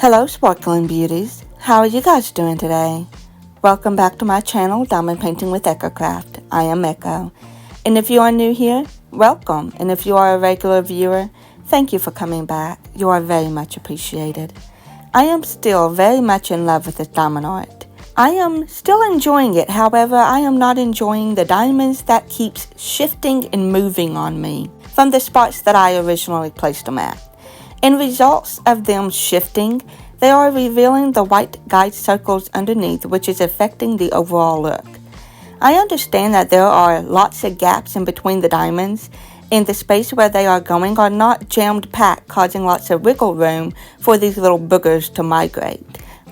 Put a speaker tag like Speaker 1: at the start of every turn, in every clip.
Speaker 1: Hello Sparkling Beauties, how are you guys doing today? Welcome back to my channel, Diamond Painting with EchoCraft. I am Echo. And if you are new here, welcome. And if you are a regular viewer, thank you for coming back. You are very much appreciated. I am still very much in love with this diamond art. I am still enjoying it, however, I am not enjoying the diamonds that keeps shifting and moving on me from the spots that I originally placed them at. In results of them shifting, they are revealing the white guide circles underneath, which is affecting the overall look. I understand that there are lots of gaps in between the diamonds, and the space where they are going are not jammed packed, causing lots of wiggle room for these little boogers to migrate.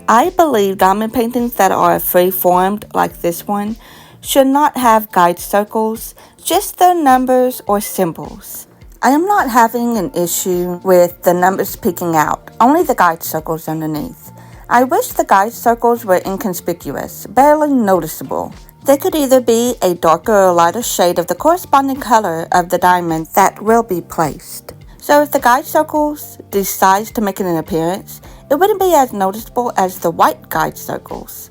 Speaker 1: I believe diamond paintings that are free-formed, like this one, should not have guide circles, just their numbers or symbols. I am not having an issue with the numbers peeking out, only the guide circles underneath. I wish the guide circles were inconspicuous, barely noticeable. They could either be a darker or lighter shade of the corresponding color of the diamond that will be placed. So if the guide circles decides to make an appearance, it wouldn't be as noticeable as the white guide circles.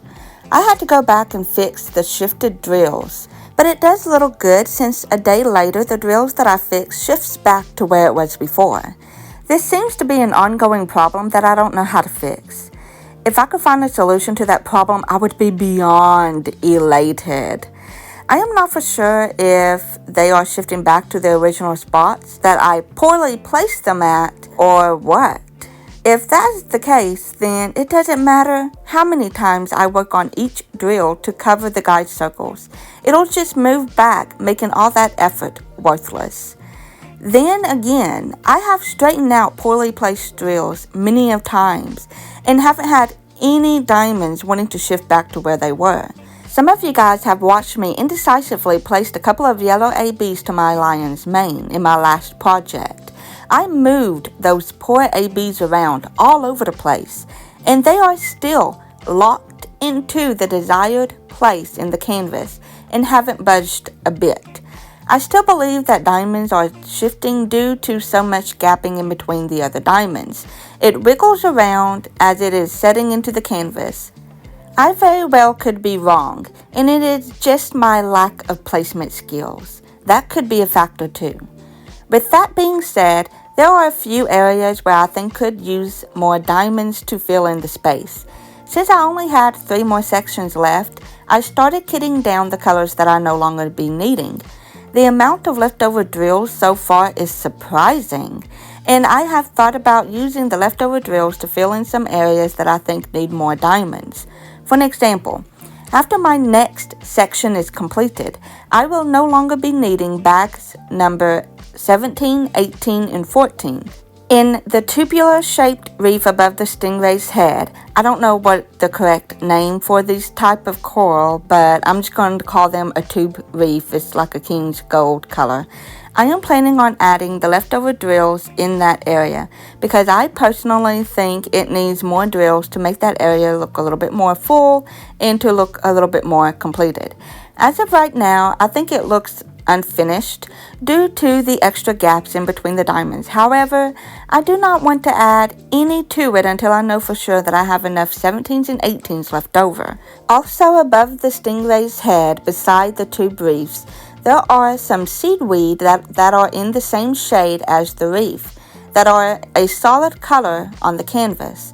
Speaker 1: I had to go back and fix the shifted drills. But it does little good since a day later the drills that I fixed shifts back to where it was before. This seems to be an ongoing problem that I don't know how to fix. If I could find a solution to that problem, I would be beyond elated. I am not for sure if they are shifting back to their original spots that I poorly placed them at or what. If that's the case, then it doesn't matter how many times I work on each drill to cover the guide circles. It'll just move back, making all that effort worthless. Then again, I have straightened out poorly placed drills many of times and haven't had any diamonds wanting to shift back to where they were. Some of you guys have watched me indecisively place a couple of yellow ABs to my lion's mane in my last project. I moved those poor ABs around all over the place, and they are still locked into the desired place in the canvas and haven't budged a bit. I still believe that diamonds are shifting due to so much gapping in between the other diamonds. It wiggles around as it is setting into the canvas. I very well could be wrong, and it is just my lack of placement skills. That could be a factor too. With that being said, there are a few areas where I think could use more diamonds to fill in the space. Since I only had 3 more sections left, I started kitting down the colors that I no longer be needing. The amount of leftover drills so far is surprising, and I have thought about using the leftover drills to fill in some areas that I think need more diamonds. For an example, after my next section is completed, I will no longer be needing bags number 17, 18, and 14. In the tubular-shaped reef above the stingray's head, I don't know what the correct name for these type of coral, but I'm just going to call them a tube reef. It's like a king's gold color. I am planning on adding the leftover drills in that area because I personally think it needs more drills to make that area look a little bit more full and to look a little bit more completed. As of right now, I think it looks unfinished due to the extra gaps in between the diamonds. However, I do not want to add any to it until I know for sure that I have enough 17s and 18s left over. Also above the stingray's head, beside the two reefs, there are some seaweed that are in the same shade as the reef, that are a solid color on the canvas,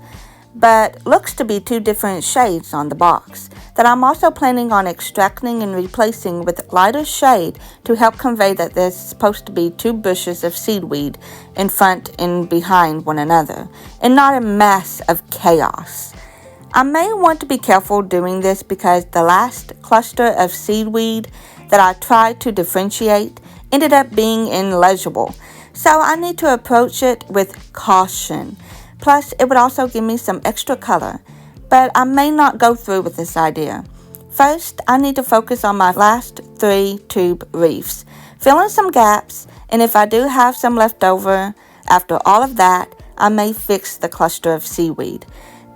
Speaker 1: but looks to be 2 different shades on the box, that I'm also planning on extracting and replacing with lighter shade to help convey that there's supposed to be 2 bushes of seaweed in front and behind one another, and not a mess of chaos. I may want to be careful doing this because the last cluster of seaweed that I tried to differentiate ended up being illegible, so I need to approach it with caution. Plus, it would also give me some extra color, but I may not go through with this idea. First, I need to focus on my last 3 tube reefs, fill in some gaps, and if I do have some left over after all of that, I may fix the cluster of seaweed.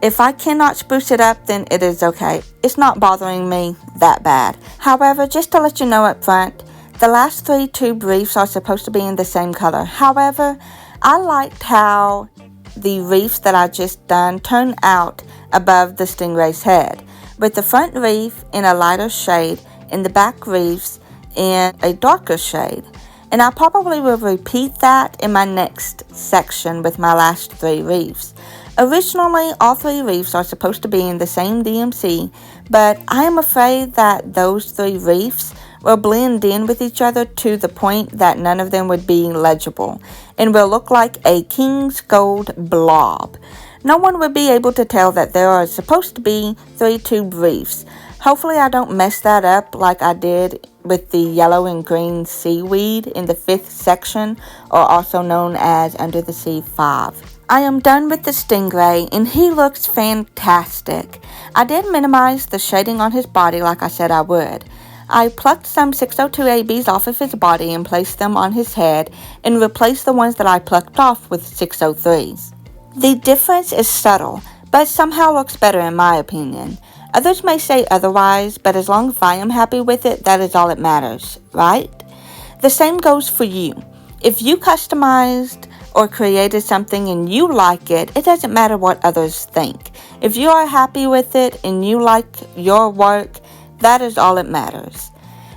Speaker 1: If I cannot spruce it up, then it is okay. It's not bothering me that bad. However, just to let you know up front, the last 3 tube reefs are supposed to be in the same color. However, I liked how the reefs that I just done turn out above the stingray's head, with the front reef in a lighter shade and the back reefs in a darker shade. And I probably will repeat that in my next section with my last 3 reefs. Originally, all 3 reefs are supposed to be in the same DMC, but I am afraid that those 3 reefs will blend in with each other to the point that none of them would be legible and will look like a king's gold blob. No one would be able to tell that there are supposed to be 3 tube reefs. Hopefully I don't mess that up like I did with the yellow and green seaweed in the 5th section, or also known as Under the Sea 5. I am done with the stingray and he looks fantastic. I did minimize the shading on his body like I said I would. I plucked some 602 ABs off of his body and placed them on his head and replaced the ones that I plucked off with 603s. The difference is subtle, but somehow looks better in my opinion. Others may say otherwise, but as long as I am happy with it, that is all that matters, right? The same goes for you. If you customized or created something and you like it, it doesn't matter what others think. If you are happy with it and you like your work, that is all that matters.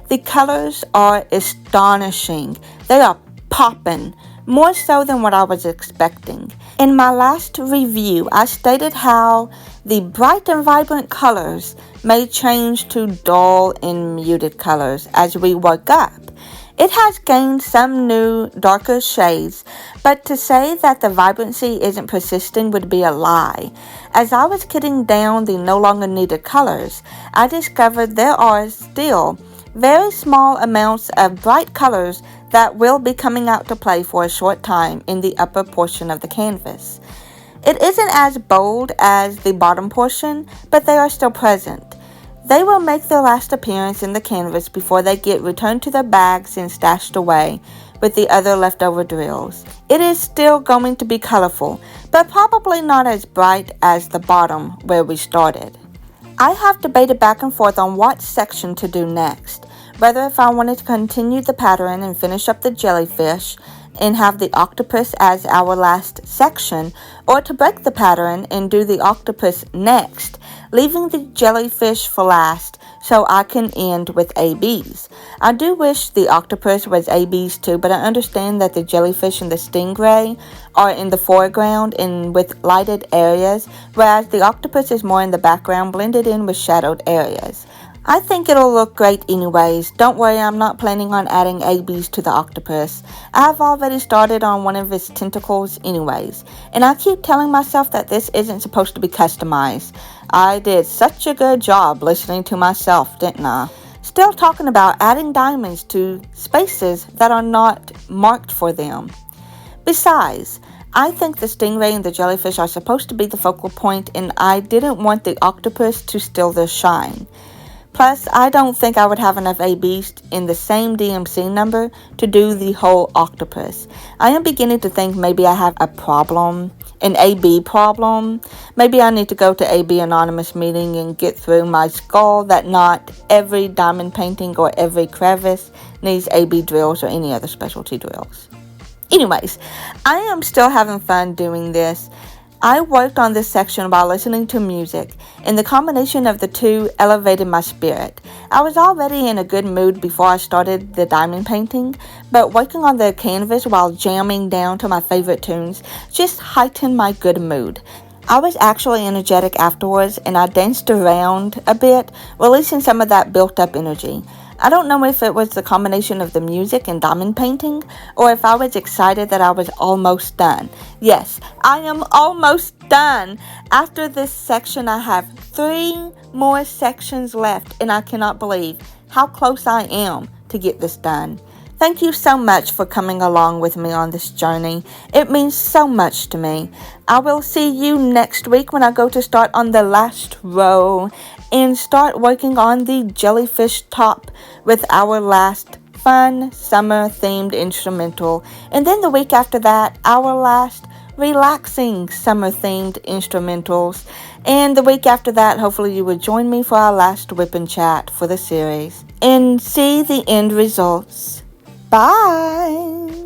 Speaker 1: The colors are astonishing. They are popping, more so than what I was expecting. In my last review, I stated how the bright and vibrant colors may change to dull and muted colors as we work up. It has gained some new, darker shades, but to say that the vibrancy isn't persisting would be a lie. As I was getting down the no longer needed colors, I discovered there are still very small amounts of bright colors that will be coming out to play for a short time in the upper portion of the canvas. It isn't as bold as the bottom portion, but they are still present. They will make their last appearance in the canvas before they get returned to their bags and stashed away with the other leftover drills. It is still going to be colorful, but probably not as bright as the bottom where we started. I have debated back and forth on what section to do next, whether if I wanted to continue the pattern and finish up the jellyfish and have the octopus as our last section, or to break the pattern and do the octopus next, leaving the jellyfish for last so I can end with ABs. I do wish the octopus was ABs too, but I understand that the jellyfish and the stingray are in the foreground and with lighted areas, whereas the octopus is more in the background, blended in with shadowed areas. I think it'll look great anyways. Don't worry, I'm not planning on adding ABs to the octopus. I've already started on one of its tentacles anyways, and I keep telling myself that this isn't supposed to be customized. I did such a good job listening to myself, didn't I? Still talking about adding diamonds to spaces that are not marked for them. Besides, I think the stingray and the jellyfish are supposed to be the focal point, and I didn't want the octopus to steal their shine. Plus, I don't think I would have enough ABs in the same DMC number to do the whole octopus. I am beginning to think maybe I have a problem, an AB problem. Maybe I need to go to AB Anonymous meeting and get through my skull that not every diamond painting or every crevice needs AB drills or any other specialty drills. Anyways, I am still having fun doing this. I worked on this section while listening to music, and the combination of the two elevated my spirit. I was already in a good mood before I started the diamond painting, but working on the canvas while jamming down to my favorite tunes just heightened my good mood. I was actually energetic afterwards, and I danced around a bit, releasing some of that built-up energy. I don't know if it was the combination of the music and diamond painting, or if I was excited that I was almost done. Yes, I am almost done. After this section, I have 3 more sections left, and I cannot believe how close I am to get this done. Thank you so much for coming along with me on this journey. It means so much to me. I will see you next week when I go to start on the last row and start working on the jellyfish top with our last fun summer themed instrumental. And then the week after that, our last relaxing summer themed instrumentals. And the week after that, hopefully you will join me for our last whip and chat for the series and see the end results. Bye!